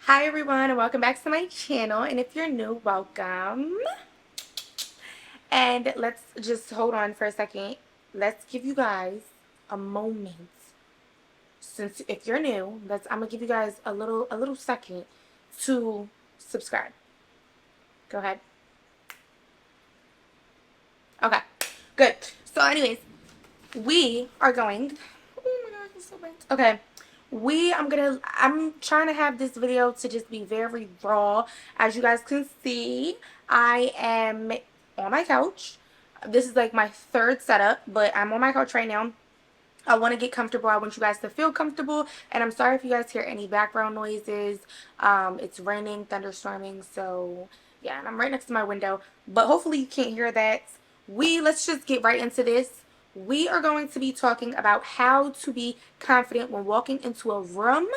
Hi everyone and welcome back to my channel, and if you're new, welcome. And let's just hold on for a second. Let's give you guys a moment. Since if you're new, I'm gonna give you guys a little second to subscribe. Go ahead. Okay, good. So anyways, we are going, oh my god, it's so bent. Okay, I'm trying to have this video to just be very raw. As you guys can see, I am on my couch. This is like my third setup, but I'm on my couch right now. I want to get comfortable. I want you guys to feel comfortable. And I'm sorry if you guys hear any background noises. It's raining, thunderstorming. So, yeah, and I'm right next to my window. But hopefully you can't hear that. Let's just get right into this. We are going to be talking about how to be confident when walking into a room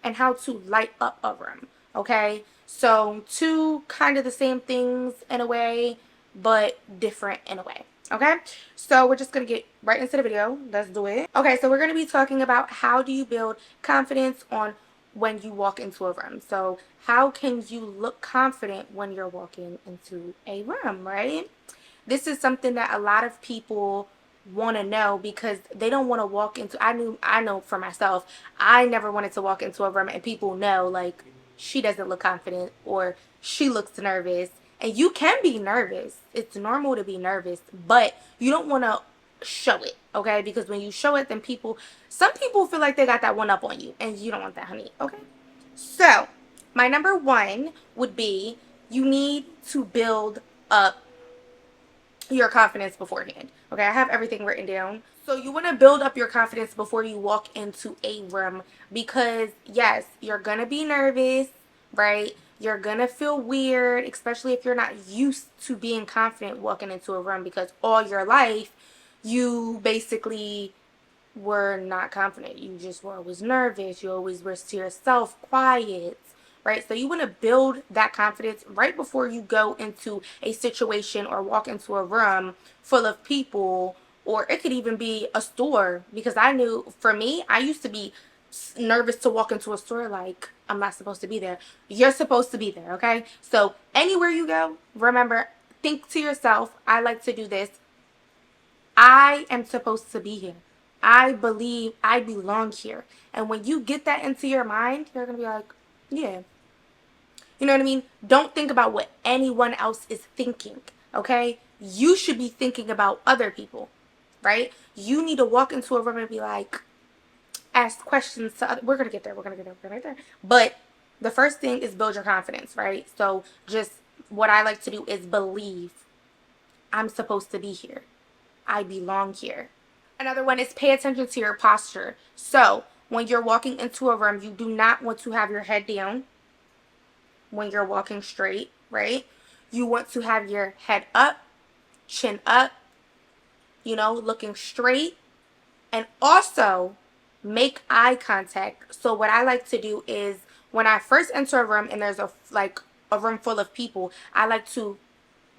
and how to light up a room. Okay? So, two kind of the same things in a way, but different in a way. Okay, so we're just going to get right into the video. Let's do it. Okay, so we're going to be talking about how do you build confidence on when you walk into a room. So how can you look confident when you're walking into a room, right? This is something that a lot of people want to know because they don't want to walk into, I know for myself, I never wanted to walk into a room and people know, like, she doesn't look confident or she looks nervous. And you can be nervous. It's normal to be nervous, but you don't want to show it, okay? Because when you show it, then some people feel like they got that one up on you, and you don't want that, honey, okay? So my number one would be, you need to build up your confidence beforehand. Okay, I have everything written down. So you want to build up your confidence before you walk into a room because yes, you're going to be nervous, right? You're going to feel weird, especially if you're not used to being confident walking into a room because all your life you basically were not confident. You just were always nervous. You always were to yourself, quiet, right? So you want to build that confidence right before you go into a situation or walk into a room full of people, or it could even be a store. Because I knew, for me, I used to be nervous to walk into a store like I'm not supposed to be there. You're supposed to be there, okay? So anywhere you go, remember, think to yourself, I like to do this, I am supposed to be here. I believe I belong here. And when you get that into your mind, you're going to be like, yeah. You know what I mean? Don't think about what anyone else is thinking, okay? You should be thinking about other people, right? You need to walk into a room and be like, ask questions to other, we're going to get there, we're going to get there, we're going to get there. But the first thing is build your confidence, right? So just what I like to do is believe I'm supposed to be here. I belong here. Another one is pay attention to your posture. So when you're walking into a room, you do not want to have your head down when you're walking straight, right? You want to have your head up, chin up, looking straight. And also make eye contact. So what I like to do is when I first enter a room and there's a room full of people, I like to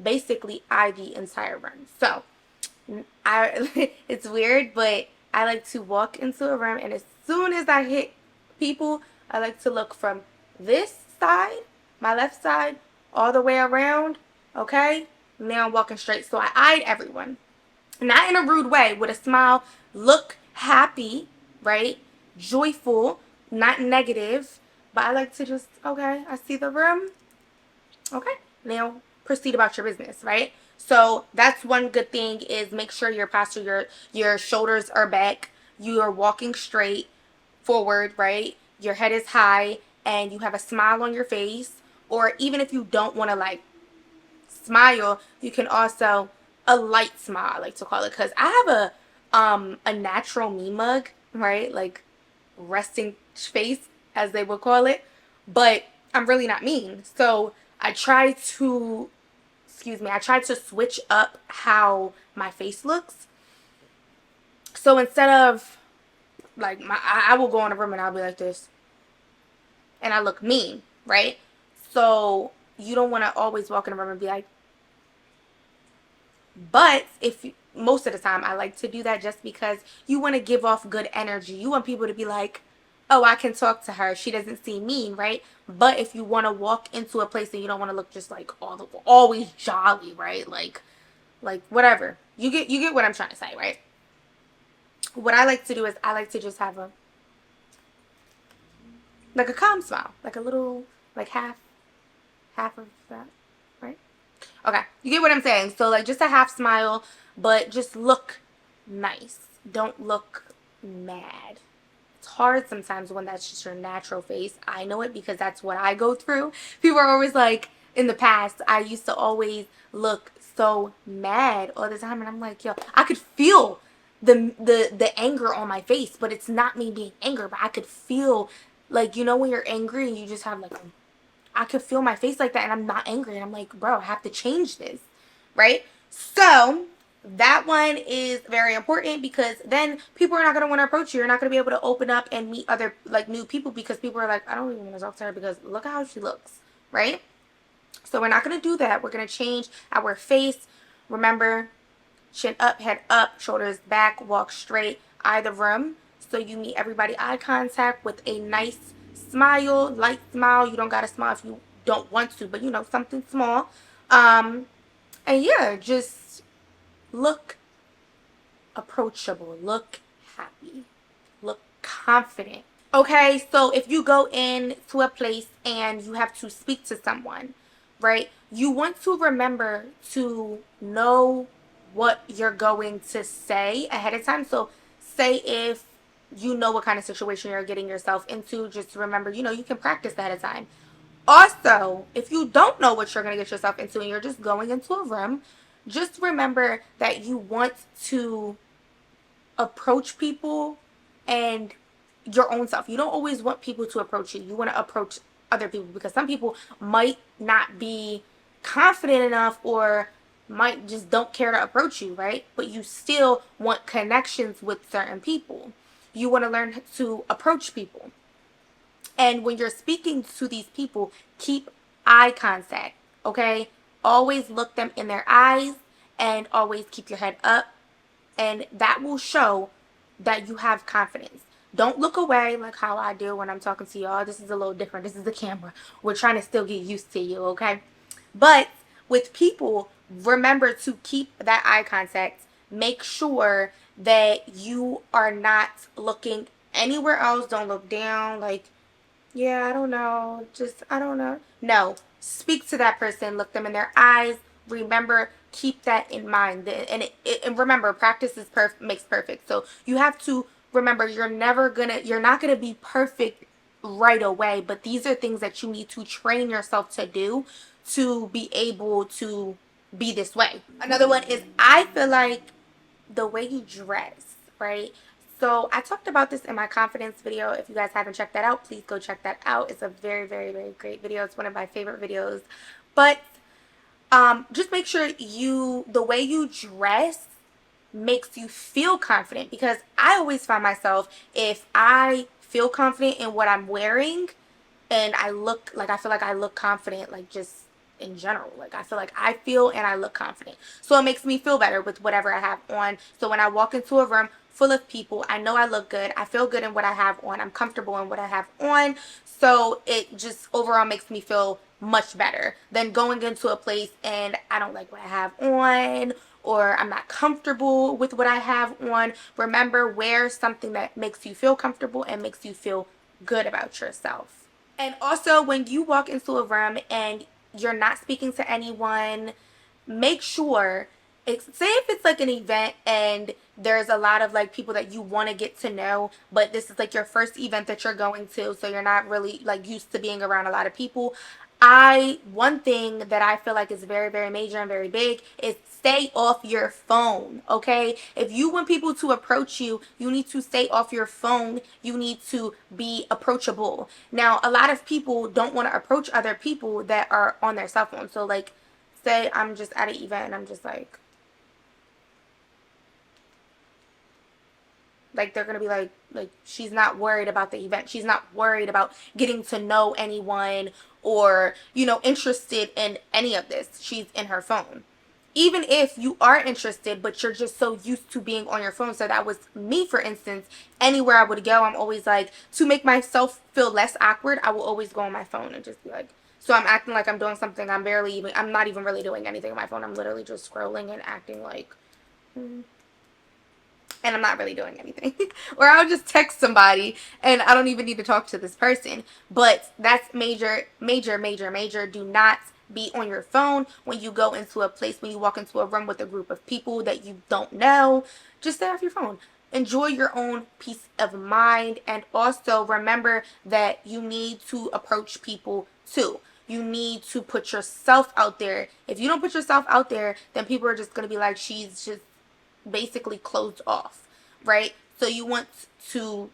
basically eye the entire room. So it's weird, but I like to walk into a room, and as soon as I hit people, I like to look from this side, my left side, all the way around. Okay, now I'm walking straight, so I eyed everyone, not in a rude way, with a smile. Look happy, right? Joyful, not negative. But I like to just, okay, I see the room. Okay, now proceed about your business, right? So that's one good thing, is make sure your posture, your shoulders are back, you are walking straight forward, right? Your head is high and you have a smile on your face. Or even if you don't want to like smile, you can also a light smile, I like to call it, because I have a natural me mug, right? Like resting face, as they would call it, but I'm really not mean. So I try to, I try to switch up how my face looks. So instead of like I will go in a room and I'll be like this, and I look mean, right? So you don't want to always walk in a room and be like, but if you, most of the time I like to do that just because you want to give off good energy. You want people to be like, oh, I can talk to her. She doesn't seem mean, right? But if you want to walk into a place and you don't want to look just like always jolly, right? Like whatever. You get what I'm trying to say, right? What I like to do is I like to just have a like a calm smile, like a little like half of that, right? Okay, you get what I'm saying. So like just a half smile, but just look nice. Don't look mad. It's hard sometimes when that's just your natural face. I know it because that's what I go through. People are always like, in the past, I used to always look so mad all the time, and I'm like, yo, I could feel the anger on my face, but it's not me being angry, but I could feel like, you know, when you're angry and you just have like I could feel my face like that, and I'm not angry, and I'm like, bro, I have to change this, right? So that one is very important because then people are not going to want to approach you. You're not going to be able to open up and meet other like new people because people are like, I don't even want to talk to her because look how she looks, right? So we're not going to do that. We're going to change our face. Remember, chin up, head up, shoulders back, walk straight, eye the room. So you meet everybody eye contact with a nice smile, light smile. You don't got to smile if you don't want to, but you know, something small. And yeah, just look approachable, look happy, look confident. Okay, so if you go into a place and you have to speak to someone, right, you want to remember to know what you're going to say ahead of time. So, say if you know what kind of situation you're getting yourself into, just remember, you know, you can practice ahead of time. Also, if you don't know what you're going to get yourself into and you're just going into a room, just remember that you want to approach people and your own self. You don't always want people to approach you. You want to approach other people because some people might not be confident enough or might just don't care to approach you, right? But you still want connections with certain people. You want to learn to approach people. And when you're speaking to these people, keep eye contact, okay? Always look them in their eyes and always keep your head up, and that will show that you have confidence. Don't look away like how I do when I'm talking to y'all. This is a little different. This is the camera. We're trying to still get used to you, okay? But with people, remember to keep that eye contact. Make sure that you are not looking anywhere else. Don't look down like, yeah, I don't know. Just, I don't know. No, speak to that person, look them in their eyes. Remember, keep that in mind. And remember, practice is makes perfect. So you have to remember you're not gonna be perfect right away, but these are things that you need to train yourself to do to be able to be this way. Another one is I feel like the way you dress, right? So I talked about this in my confidence video. If you guys haven't checked that out, please go check that out. It's a very, very, very great video. It's one of my favorite videos. But just make sure the way you dress makes you feel confident, because I always find myself, if I feel confident in what I'm wearing, and I feel like I look confident, like just in general. Like I feel like I feel and I look confident. So it makes me feel better with whatever I have on. So when I walk into a room full of people, I know I look good. I feel good in what I have on. I'm comfortable in what I have on. So it just overall makes me feel much better than going into a place and I don't like what I have on, or I'm not comfortable with what I have on. Remember, wear something that makes you feel comfortable and makes you feel good about yourself. And also, when you walk into a room and you're not speaking to anyone, make sure, say if it's like an event and there's a lot of like people that you want to get to know, but this is like your first event that you're going to, so you're not really like used to being around a lot of people. One thing that I feel like is very, very major and very big is stay off your phone, okay? If you want people to approach you, you need to stay off your phone. You need to be approachable. Now, a lot of people don't want to approach other people that are on their cell phone. So like, say I'm just at an event and I'm just like they're gonna be like she's not worried about the event, she's not worried about getting to know anyone or, you know, interested in any of this, she's in her phone. even if you are interested, but you're just so used to being on your phone. So that was me, for instance. Anywhere I would go, I'm always like, to make myself feel less awkward, I will always go on my phone and just be like, so I'm acting like I'm doing something. I'm not even really doing anything on my phone. I'm literally just scrolling and acting like, and I'm not really doing anything. Or I'll just text somebody and I don't even need to talk to this person. But that's major, major, major, major. Do not be on your phone when you go into a place, when you walk into a room with a group of people that you don't know. Just stay off your phone. Enjoy your own peace of mind. And also remember that you need to approach people too. You need to put yourself out there. If you don't put yourself out there, then people are just going to be like, she's just basically closed off, right? So you want to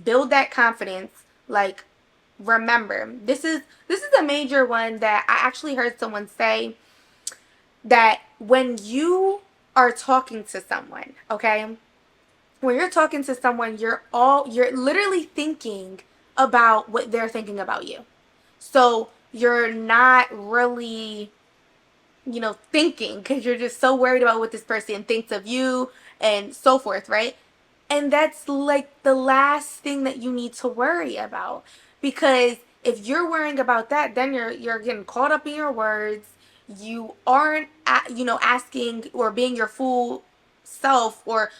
build that confidence. Like, remember, this is a major one that I actually heard someone say, that when you are talking to someone, okay, when you're talking to someone, you're literally thinking about what they're thinking about you. So you're not really, thinking, because you're just so worried about what this person thinks of you and so forth, right? And that's like the last thing that you need to worry about. Because if you're worrying about that, then you're getting caught up in your words. You aren't asking or being your full self, or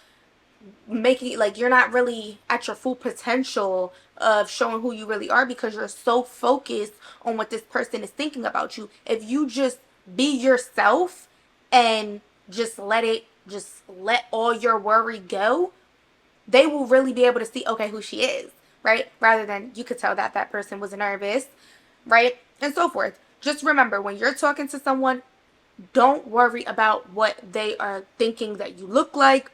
making, like, you're not really at your full potential of showing who you really are, because you're so focused on what this person is thinking about you. If you just be yourself and just let all your worry go, they will really be able to see, okay, who she is, right? Rather than, you could tell that that person was nervous, right? And so forth. Just remember, when you're talking to someone, don't worry about what they are thinking that you look like.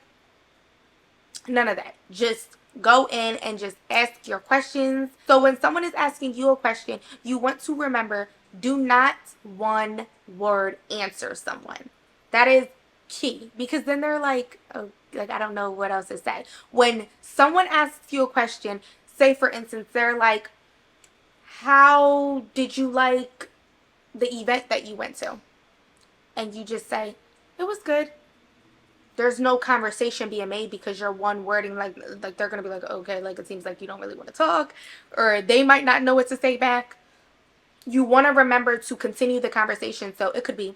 None of that. Just go in and just ask your questions. So when someone is asking you a question, you want to remember, do not one word answer someone. That is key, because then they're like, oh, like, I don't know what else to say. When someone asks you a question, say for instance, they're like, how did you like the event that you went to? And you just say, it was good. There's no conversation being made, because you're one wording, like they're gonna be like, okay, like, it seems like you don't really want to talk, or they might not know what to say back. You want to remember to continue the conversation. So it could be,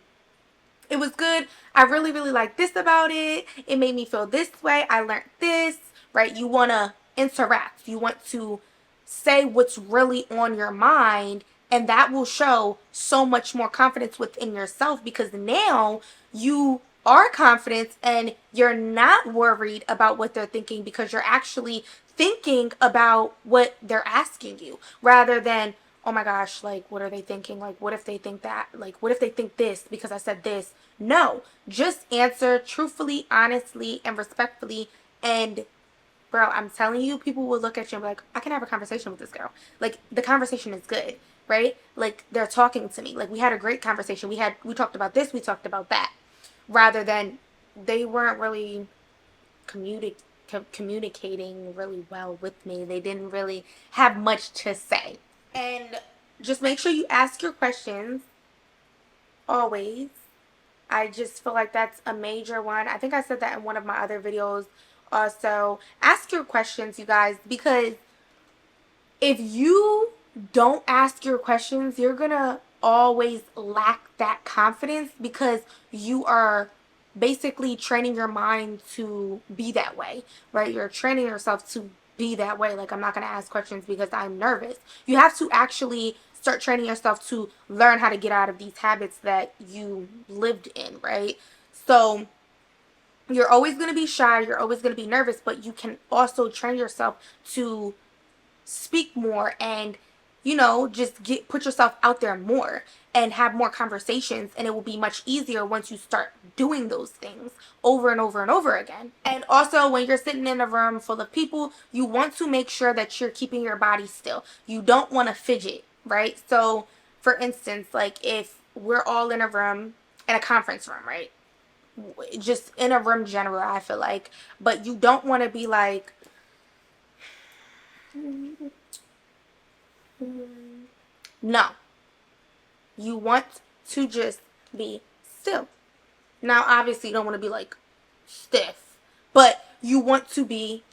it was good. I really, really like this about it. It made me feel this way. I learned this, right? You want to interact. You want to say what's really on your mind, and that will show so much more confidence within yourself, because now you are confident and you're not worried about what they're thinking, because you're actually thinking about what they're asking you, rather than, oh my gosh, like, what are they thinking? Like, what if they think that? Like, what if they think this because I said this? No, just answer truthfully, honestly, and respectfully. And bro, I'm telling you, people will look at you and be like, I can have a conversation with this girl. Like, the conversation is good, right? Like, they're talking to me. Like, we had a great conversation. We talked about this, we talked about that. Rather than, they weren't really communicating really well with me. They didn't really have much to say. And just make sure you ask your questions always. I just feel like that's a major one. I think I said that in one of my other videos also. Ask your questions, you guys, because if you don't ask your questions, you're gonna always lack that confidence, because you are basically training your mind to be that way, right? You're training yourself to be that way. Like, I'm not gonna ask questions because I'm nervous. You have to actually start training yourself to learn how to get out of these habits that you lived in, right? So you're always going to be shy, you're always going to be nervous, but you can also train yourself to speak more, and just put yourself out there more and have more conversations, and it will be much easier once you start doing those things over and over and over again. And also, when you're sitting in a room full of people, you want to make sure that you're keeping your body still. You don't want to fidget, right? So for instance, like, if we're all in a room, in a conference room, right, just in a room general, I feel like, but you don't want to be like, no, you want to just be still. Now, obviously, you don't want to be like stiff, but you want to be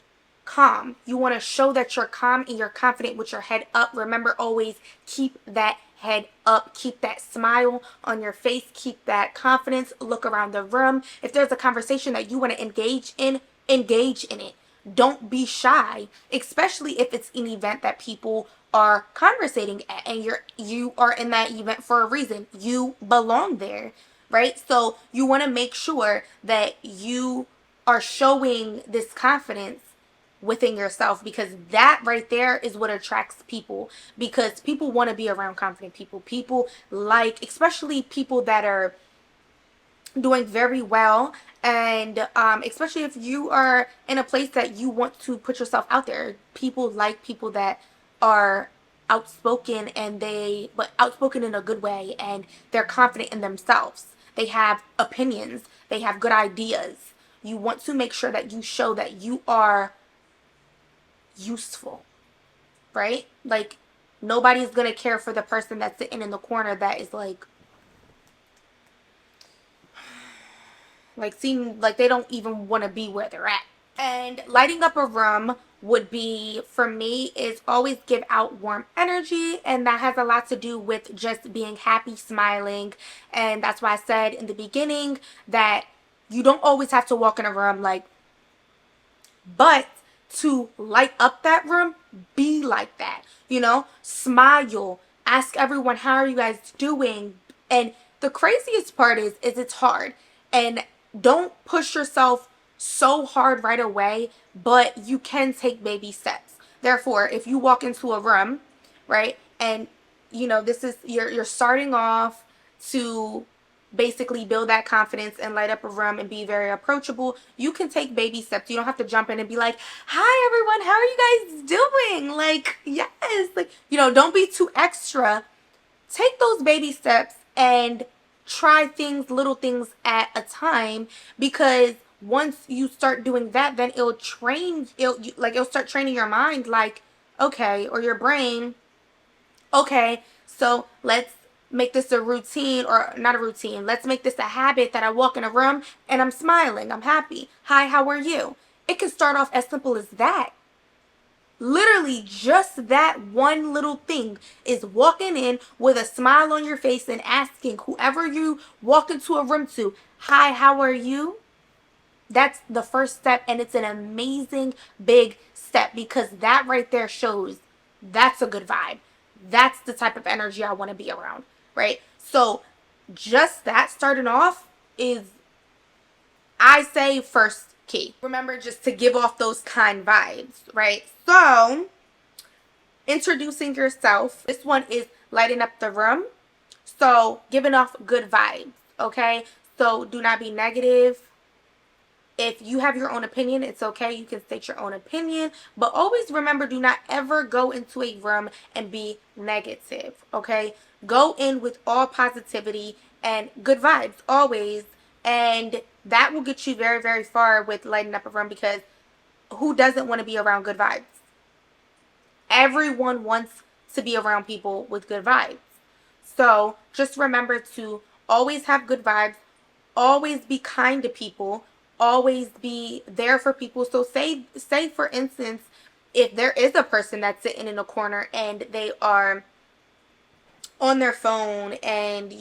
calm. You want to show that you're calm and you're confident with your head up. Remember, always keep that head up. Keep that smile on your face. Keep that confidence. Look around the room. If there's a conversation that you want to engage in it. Don't be shy, especially if it's an event that people are conversating at and you are in that event for a reason. You belong there, right? So you want to make sure that you are showing this confidence within yourself, because that right there is what attracts people, because people want to be around confident people. People like, especially people that are doing very well, and especially if you are in a place that you want to put yourself out there. People like people that are outspoken, and but outspoken in a good way, and they're confident in themselves. They have opinions, they have good ideas. You want to make sure that you show that you are useful, right? Like, nobody's gonna care for the person that's sitting in the corner that is like seem like they don't even want to be where they're at. And lighting up a room would be, for me, is always give out warm energy, and that has a lot to do with just being happy, smiling. And that's why I said in the beginning that you don't always have to walk in a room like, but to light up that room, be like that. Smile, ask everyone, how are you guys doing? And the craziest part is it's hard. And don't push yourself so hard right away, but you can take baby steps. Therefore, if you walk into a room, right, and this is you're starting off to basically build that confidence and light up a room and be very approachable, you can take baby steps. You don't have to jump in and be like, hi everyone, how are you guys doing? Like, yes, like, don't be too extra. Take those baby steps and try things, little things at a time, because once you start doing that, then it'll start training your mind, like, okay, or your brain, okay, so let's make this a routine, or not a routine. Let's make this a habit that I walk in a room and I'm smiling, I'm happy. Hi, how are you? It can start off as simple as that. Literally, just that one little thing is walking in with a smile on your face and asking whoever you walk into a room to, hi, how are you? That's the first step, and it's an amazing big step, because that right there shows that's a good vibe. That's the type of energy I want to be around, right? So just that starting off is, I say, first key. Remember, just to give off those kind vibes, right? So introducing yourself. This one is lighting up the room. So giving off good vibes, okay? So do not be negative. If you have your own opinion, it's okay. You can state your own opinion. But always remember, do not ever go into a room and be negative, okay? Go in with all positivity and good vibes, always. And that will get you very, very far with lighting up a room, because who doesn't want to be around good vibes? Everyone wants to be around people with good vibes. So just remember to always have good vibes, always be kind to people, always be there for people. So say for instance, if there is a person that's sitting in a corner and they are on their phone, and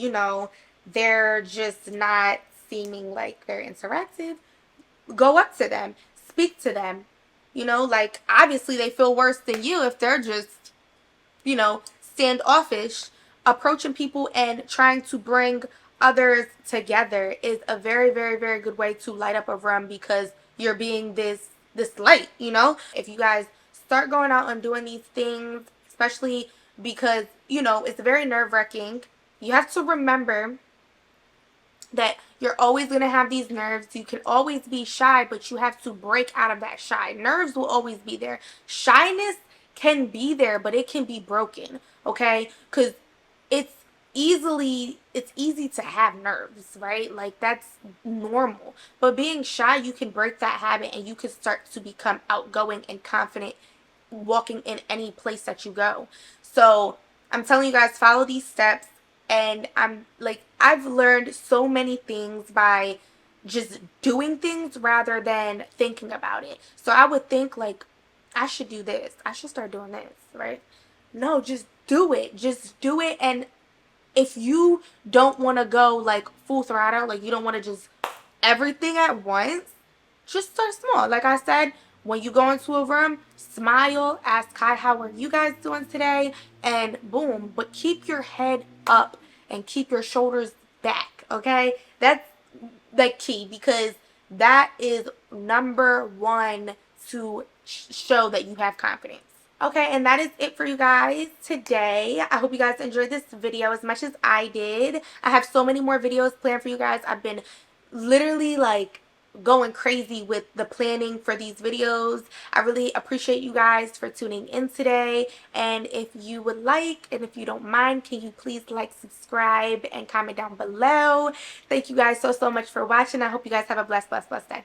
they're just not seeming like very interactive, go up to them, speak to them. Like, obviously they feel worse than you if they're just standoffish. Approaching people and trying to bring others together is a very, very, very good way to light up a room, because you're being this light. If you guys start going out and doing these things, especially because it's very nerve-wracking, you have to remember that you're always going to have these nerves. You can always be shy, but you have to break out of that shy. Nerves will always be there. Shyness can be there, but it can be broken, okay? Because it's it's easy to have nerves, right? Like, that's normal. But being shy, you can break that habit and you can start to become outgoing and confident walking in any place that you go. So I'm telling you guys, follow these steps. And I'm like, I've learned so many things by just doing things rather than thinking about it. So I would think like, I should do this, I should start doing this, right? No, just do it. Just do it. And if you don't want to go like full throttle, like you don't want to just everything at once, just start small. Like I said, when you go into a room, smile, ask hi, how are you guys doing today? And boom, but keep your head up and keep your shoulders back, okay? That's like key, because that is number one to show that you have confidence. Okay, and that is it for you guys today. I hope you guys enjoyed this video as much as I did. I have so many more videos planned for you guys. I've been literally like going crazy with the planning for these videos. I really appreciate you guys for tuning in today. And if you would like, and if you don't mind, can you please like, subscribe, and comment down below. Thank you guys so much for watching. I hope you guys have a blessed day.